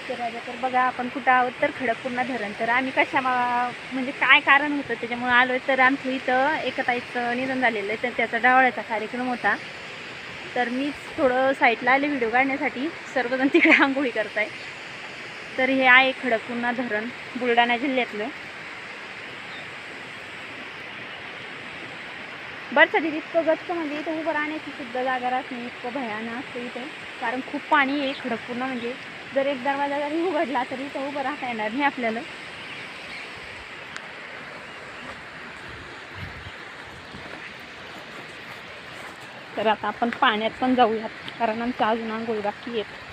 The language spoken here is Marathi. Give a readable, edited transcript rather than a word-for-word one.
तर बघा आपण कुठं आहोत तर खडकपूर्णा धरण. तर आम्ही म्हणजे काय कारण होतं त्याच्यामुळे आलो आहे. तर आमचं इथं एका ताईचं निधन झालेलं आहे, तर त्याचा डावळ्याचा कार्यक्रम होता. तर मीच थोडं साईडला आले व्हिडिओ काढण्यासाठी. सर्वजण तिकडे आंघोळी करताय. तर हे आहे खडकपूर्णा धरण, बुलढाणा जिल्ह्यातलं. बरं इतकं गच्च म्हणजे इथं उभं राहण्याची सुद्धा जागा राहत नाही, इतकं भयानक असतं इथं. कारण खूप पाणी आहे खडकपूर्णा. म्हणजे जर एक दरवाजा जरी उघडला तरी इथं उभं राहता येणार नाही आपल्याला. तर आता आपण पाण्यात पण जाऊयात, कारण आमच्या अजून आंघोळी बाकी आहेत.